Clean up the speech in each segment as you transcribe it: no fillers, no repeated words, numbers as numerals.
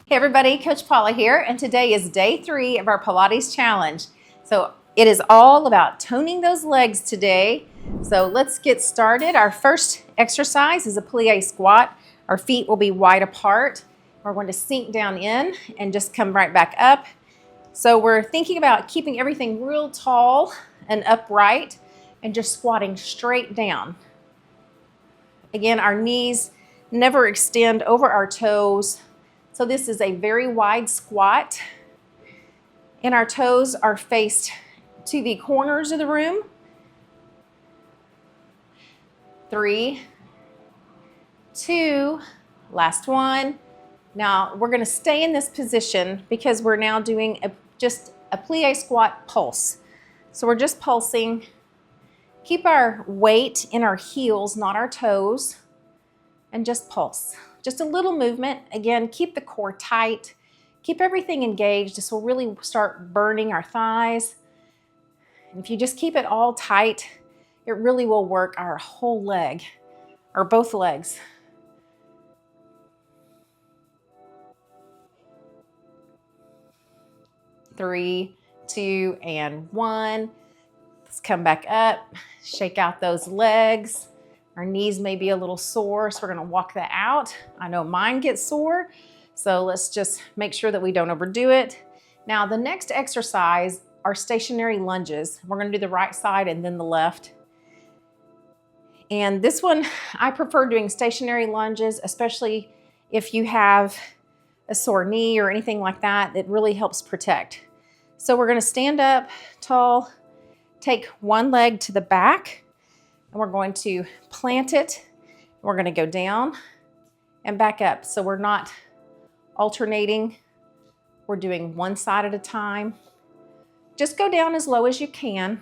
Hey everybody, Coach Paula here, and today is day 3 of our Pilates challenge. So it is all about toning those legs today. So let's get started. Our first exercise is a plie squat. Our feet will be wide apart. We're going to sink down in and just come right back up. So we're thinking about keeping everything real tall and upright and just squatting straight down. Again, our knees never extend over our toes. So this is a very wide squat, and our toes are faced to the corners of the room. 3, 2, last one. Now we're going to stay in this position because we're now doing just a plie squat pulse. So we're just pulsing. Keep our weight in our heels, not our toes, and just pulse. Just a little movement. Again, keep the core tight. Keep everything engaged. This will really start burning our thighs. And if you just keep it all tight, it really will work our whole leg, or both legs. Three, 2, and 1. Let's come back up. Shake out those legs. Our knees may be a little sore, so we're going to walk that out. I know mine gets sore, so let's just make sure that we don't overdo it. Now, the next exercise are stationary lunges. We're going to do the right side and then the left. And this one, I prefer doing stationary lunges, especially if you have a sore knee or anything like that. It really helps protect. So we're going to stand up tall, take one leg to the back, and we're going to plant it. We're going to go down and back up. So we're not alternating. We're doing one side at a time. Just go down as low as you can.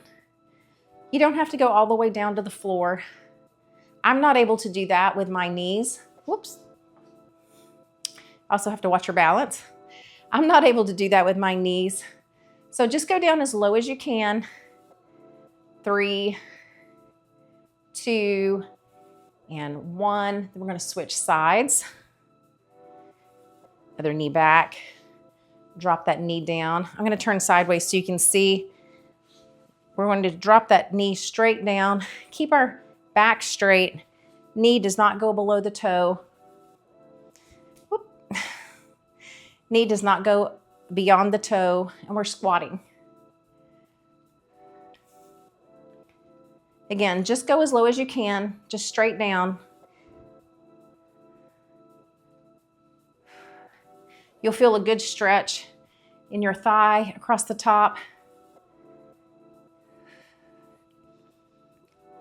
You don't have to go all the way down to the floor. I'm not able to do that with my knees. Whoops. Also have to watch your balance. I'm not able to do that with my knees. So just go down as low as you can. 3, 2, and 1. Then we're going to switch sides. Other knee back. Drop that knee down. I'm going to turn sideways so you can see. We're going to drop that knee straight down. Keep our back straight. Knee does not go below the toe. Whoop. Knee does not go beyond the toe, and we're squatting. Again, just go as low as you can, just straight down. You'll feel a good stretch in your thigh across the top.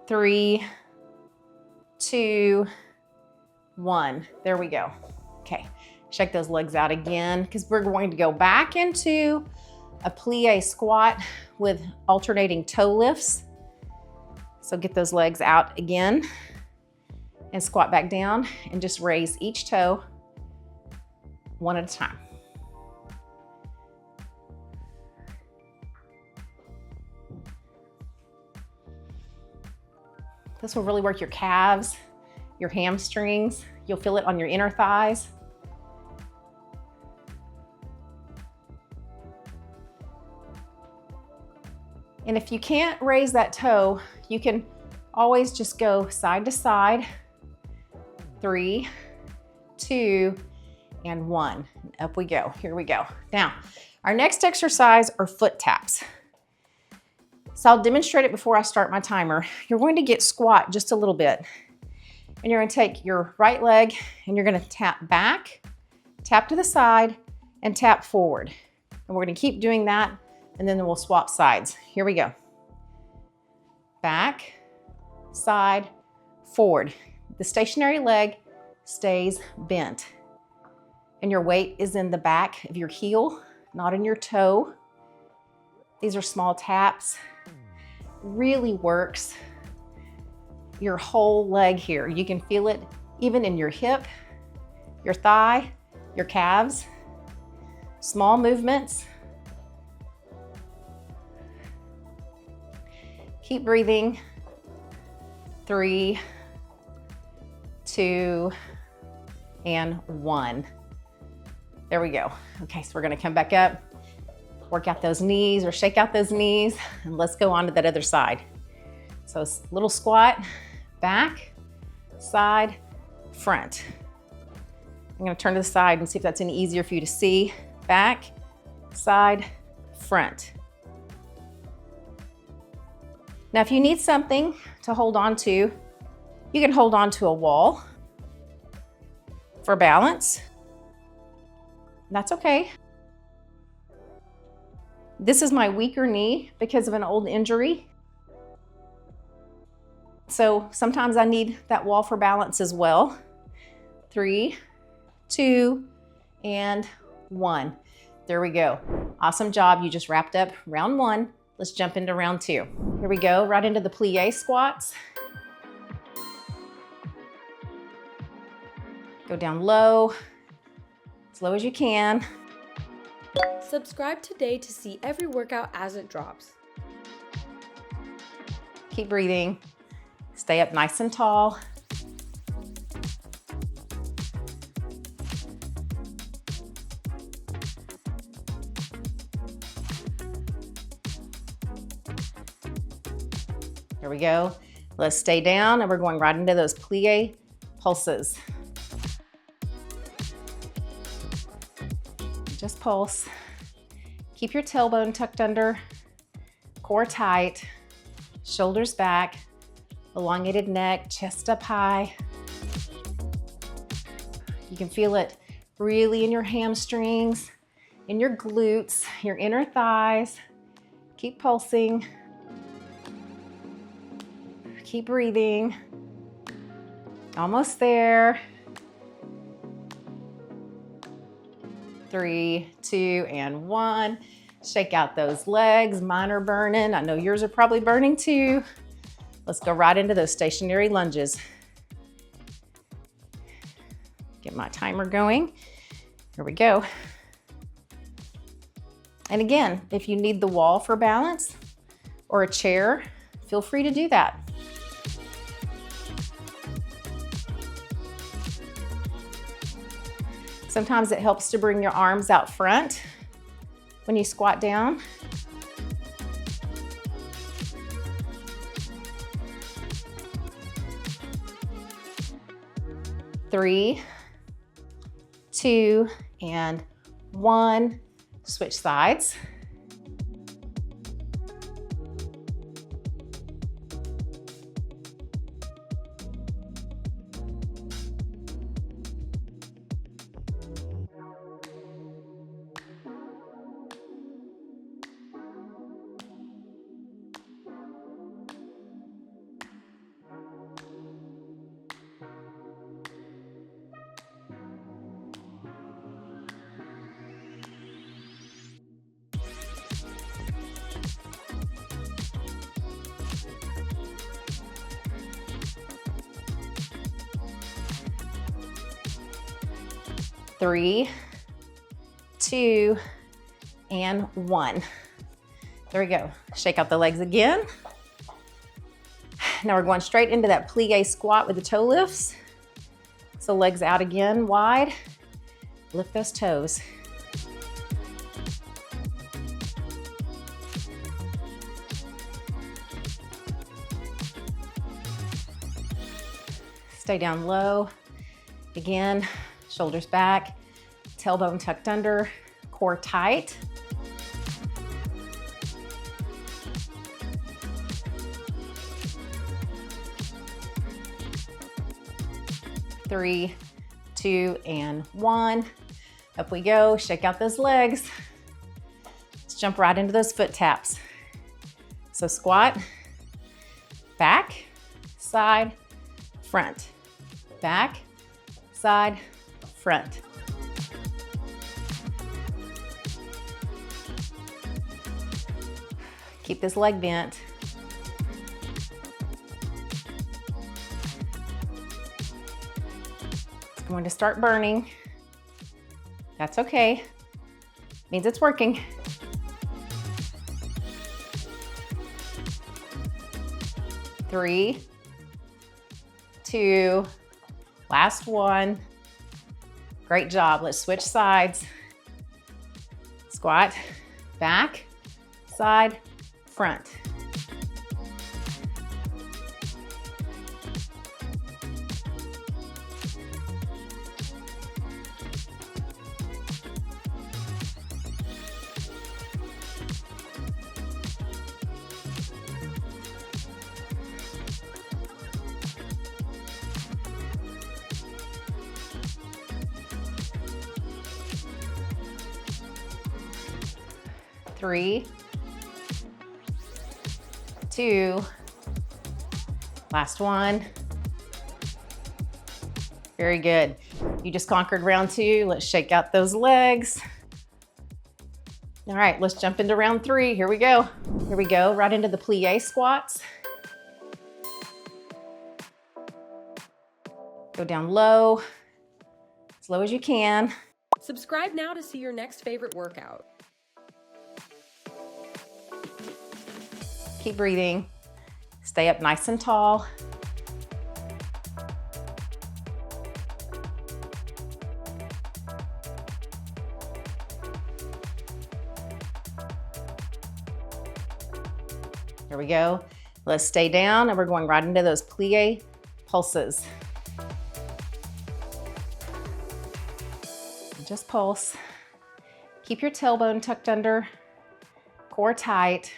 3, 2, 1. There we go. Okay, check those legs out again because we're going to go back into a plie squat with alternating toe lifts. So get those legs out again and squat back down and just raise each toe one at a time. This will really work your calves, your hamstrings. You'll feel it on your inner thighs. And if you can't raise that toe, you can always just go side to side. 3, 2, and 1. Up we go. Here we go. Now, our next exercise are foot taps. So I'll demonstrate it before I start my timer. You're going to get squat just a little bit. And you're going to take your right leg and you're going to tap back, tap to the side, and tap forward. And we're going to keep doing that, and then we'll swap sides. Here we go. Back, side, forward. The stationary leg stays bent. And your weight is in the back of your heel, not in your toe. These are small taps. Really works your whole leg here. You can feel it even in your hip, your thigh, your calves. Small movements. Keep breathing. 3, 2, and 1. There we go. Okay, so we're gonna come back up, work out those knees or shake out those knees, and let's go on to that other side. So a little squat, back, side, front. I'm gonna turn to the side and see if that's any easier for you to see. Back, side, front. Now, if you need something to hold on to, you can hold on to a wall for balance. That's okay. This is my weaker knee because of an old injury. So sometimes I need that wall for balance as well. 3, 2, and 1. There we go. Awesome job. You just wrapped up round 1. Let's jump into round 2. Here we go, right into the plie squats. Go down low, as low as you can. Subscribe today to see every workout as it drops. Keep breathing. Stay up nice and tall. There we go. Let's stay down and we're going right into those plie pulses. Just pulse. Keep your tailbone tucked under, core tight, shoulders back, elongated neck, chest up high. You can feel it really in your hamstrings, in your glutes, your inner thighs. Keep pulsing. Keep breathing. Almost there. 3, 2, and 1. Shake out those legs. Mine are burning. I know yours are probably burning too. Let's go right into those stationary lunges. Get my timer going. Here we go. And again, if you need the wall for balance or a chair, feel free to do that. Sometimes it helps to bring your arms out front when you squat down. Three, 2, and 1. Switch sides. Three, 2, and 1. There we go. Shake out the legs again. Now we're going straight into that plie squat with the toe lifts. So legs out again, wide. Lift those toes. Stay down low. Again, shoulders back, tailbone tucked under, core tight. Three, 2, and 1. Up we go, shake out those legs. Let's jump right into those foot taps. So squat, back, side, front, back, side, front. Keep this leg bent. It's going to start burning. That's okay. Means it's working. Three, 2, last one. Great job. Let's switch sides. Squat, back, side, front. Three, two, last one. Very good. You just conquered round 2. Let's shake out those legs. All right, let's jump into round 3. Here we go. Here we go, right into the plie squats. Go down low, as low as you can. Subscribe now to see your next favorite workout. Keep breathing. Stay up nice and tall. There we go. Let's stay down and we're going right into those plie pulses. Just pulse. Keep your tailbone tucked under, core tight,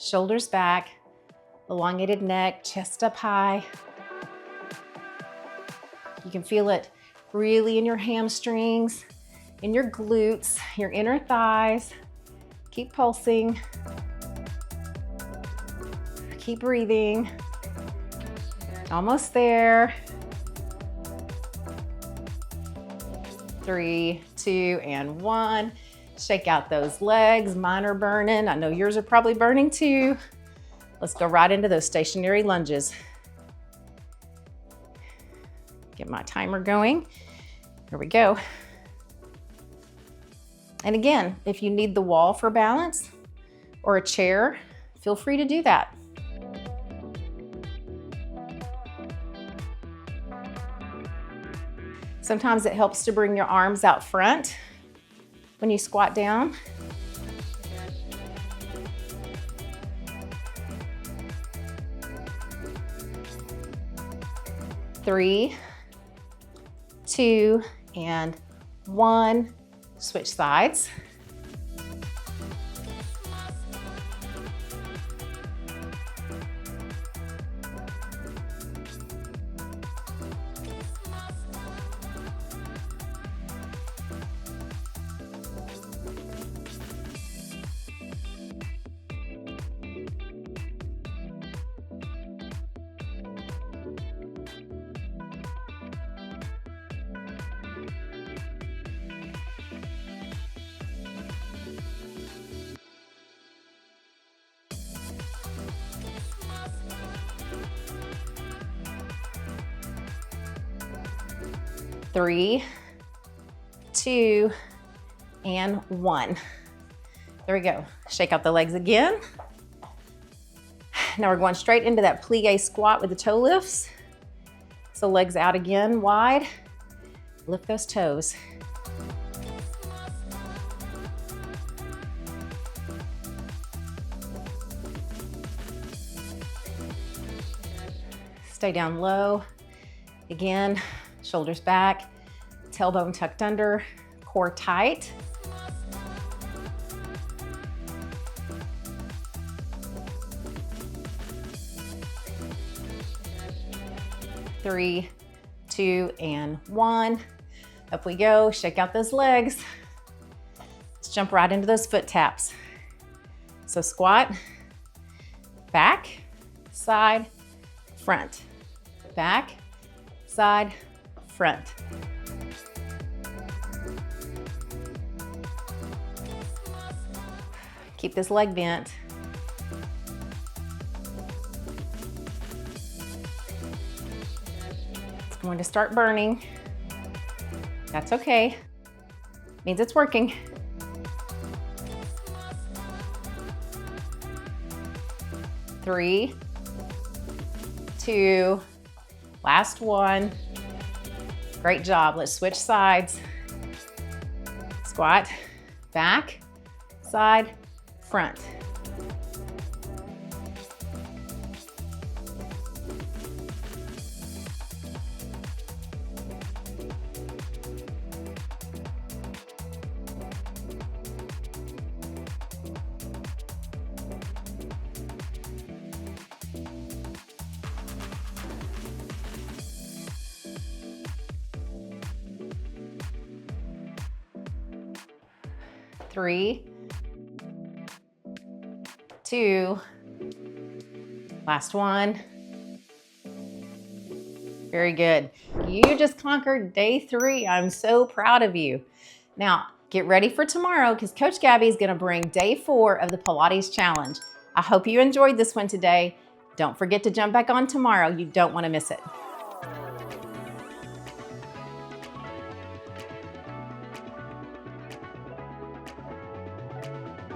shoulders back, elongated neck, chest up high. You can feel it really in your hamstrings, in your glutes, your inner thighs. Keep pulsing. Keep breathing. Almost there. 3, 2, and 1. Shake out those legs. Mine are burning. I know yours are probably burning too. Let's go right into those stationary lunges. Get my timer going. Here we go. And again, if you need the wall for balance or a chair, feel free to do that. Sometimes it helps to bring your arms out front when you squat down. Three, 2, and 1. Switch sides. Three, 2, and 1. There we go. Shake out the legs again. Now we're going straight into that plie squat with the toe lifts. So legs out again, wide. Lift those toes. Stay down low. Again, shoulders back, tailbone tucked under, core tight. Three, 2, and 1. Up we go. Shake out those legs. Let's jump right into those foot taps. So squat, back, side, front, back, side, front. Keep this leg bent. It's going to start burning. That's okay. Means it's working. Three, 2, last one. Great job. Let's switch sides. Squat, back, side, front. Three, two, last one. Very good. You just conquered day 3. I'm so proud of you. Now, get ready for tomorrow because Coach Gabby is going to bring day 4 of the Pilates Challenge. I hope you enjoyed this one today. Don't forget to jump back on tomorrow. You don't want to miss it.